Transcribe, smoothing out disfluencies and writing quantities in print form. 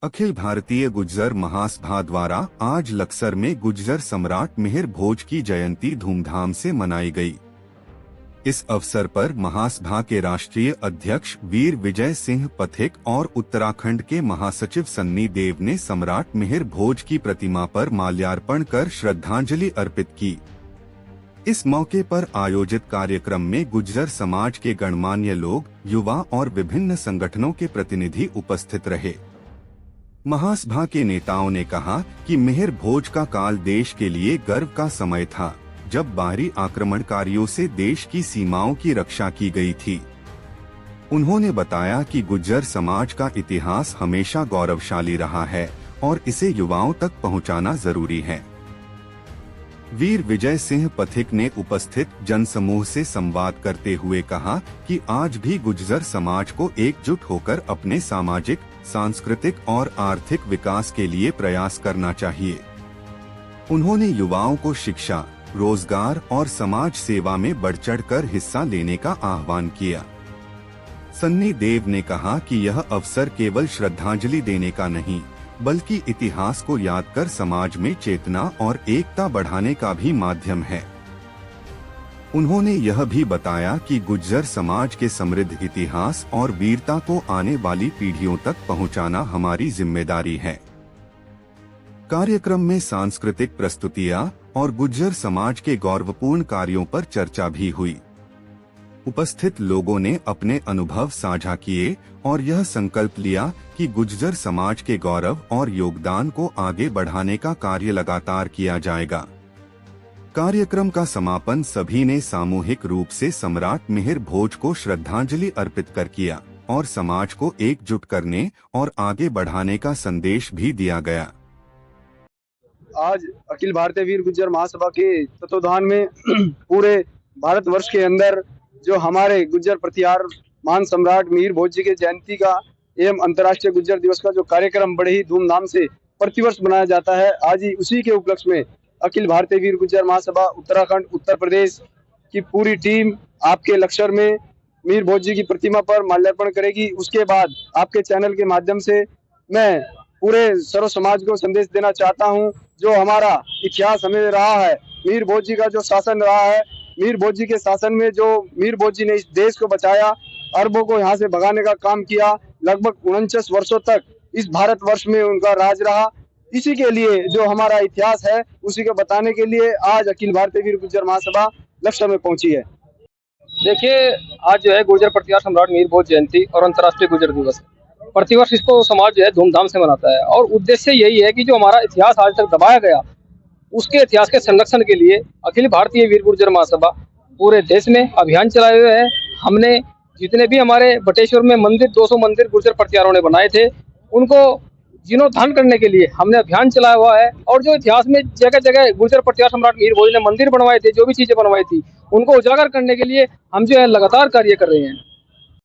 अखिल भारतीय गुज्जर महासभा द्वारा आज लक्सर में गुज्जर सम्राट मिहिर भोज की जयंती धूमधाम से मनाई गई। इस अवसर पर महासभा के राष्ट्रीय अध्यक्ष वीर विजय सिंह पथिक और उत्तराखंड के महासचिव सन्नी देव ने सम्राट मिहिर भोज की प्रतिमा पर माल्यार्पण कर श्रद्धांजलि अर्पित की। इस मौके पर आयोजित कार्यक्रम में गुज्जर समाज के गणमान्य लोग, युवा और विभिन्न संगठनों के प्रतिनिधि उपस्थित रहे। महासभा के नेताओं ने कहा कि मिहिर भोज का काल देश के लिए गर्व का समय था, जब बाहरी आक्रमणकारियों से देश की सीमाओं की रक्षा की गई थी। उन्होंने बताया कि गुज्जर समाज का इतिहास हमेशा गौरवशाली रहा है और इसे युवाओं तक पहुंचाना जरूरी है। वीर विजय सिंह पथिक ने उपस्थित जनसमूह से संवाद करते हुए कहा कि आज भी गुज्जर समाज को एकजुट होकर अपने सामाजिक, सांस्कृतिक और आर्थिक विकास के लिए प्रयास करना चाहिए। उन्होंने युवाओं को शिक्षा, रोजगार और समाज सेवा में बढ़-चढ़कर हिस्सा लेने का आह्वान किया। सन्नी देव ने कहा कि यह अवसर केवल श्रद्धांजलि देने का नहीं, बल्कि इतिहास को याद कर समाज में चेतना और एकता बढ़ाने का भी माध्यम है। उन्होंने यह भी बताया कि गुज्जर समाज के समृद्ध इतिहास और वीरता को आने वाली पीढ़ियों तक पहुंचाना हमारी जिम्मेदारी है। कार्यक्रम में सांस्कृतिक प्रस्तुतियां और गुज्जर समाज के गौरवपूर्ण कार्यों पर चर्चा भी हुई। उपस्थित लोगों ने अपने अनुभव साझा किए और यह संकल्प लिया कि गुज्जर समाज के गौरव और योगदान को आगे बढ़ाने का कार्य लगातार किया जाएगा। कार्यक्रम का समापन सभी ने सामूहिक रूप से सम्राट मिहिर भोज को श्रद्धांजलि अर्पित कर किया और समाज को एकजुट करने और आगे बढ़ाने का संदेश भी दिया गया। आज अखिल भारतीय वीर गुज्जर महासभा के तत्वाधान में पूरे भारतवर्ष के अंदर जो हमारे गुज्जर प्रतिहार महान सम्राट मिहिर भोज जी के जयंती का एवं अंतर्राष्ट्रीय गुज्जर दिवस का जो कार्यक्रम बड़े ही धूमधाम से प्रतिवर्ष मनाया जाता है, आज ही उसी के उपलक्ष्य में अखिल भारतीय वीर गुज्जर महासभा उत्तराखंड उत्तर प्रदेश की पूरी टीम आपके लक्सर में मिहिर भोज जी की प्रतिमा पर माल्यार्पण करेगी। उसके बाद आपके चैनल के माध्यम से मैं पूरे सर्व समाज को संदेश देना चाहता हूं, जो हमारा इतिहास हमें रहा है, मिहिर भोज जी का जो शासन रहा है, मिहिर भोज जी के शासन में जो मिहिर भोज जी ने इस देश को बचाया, अरबों को यहाँ से भगाने का काम किया, लगभग 49 वर्षों तक इस भारतवर्ष में उनका राज रहा। इसी के लिए जो हमारा इतिहास है उसी को बताने के लिए आज अखिल भारतीय वीर गुज्जर महासभा लक्सर में पहुंची है। देखिए, आज जो है गुर्जर प्रतिहार सम्राट मिहिर भोज जयंती और अंतर्राष्ट्रीय गुर्जर दिवस है। प्रतिवर्ष इसको समाज जो है धूमधाम से मनाता है और उद्देश्य यही है कि जो हमारा इतिहास आज तक दबाया गया, उसके इतिहास के संरक्षण के लिए अखिल भारतीय वीर गुर्जर महासभा पूरे देश में अभियान चलाए हुए है। हमने जितने भी हमारे बटेश्वर में मंदिर 200 मंदिर गुर्जर प्रतिहारों ने बनाए थे, उनको जीर्णोद्धार करने के लिए हमने अभियान चलाया हुआ है। और जो इतिहास में जगह जगह गुर्जर प्रतिहार सम्राट मिहिर भोज ने मंदिर बनवाए थे, जो भी चीजें बनवाई थी, उनको उजागर करने के लिए हम जो है लगातार कार्य कर रहे हैं।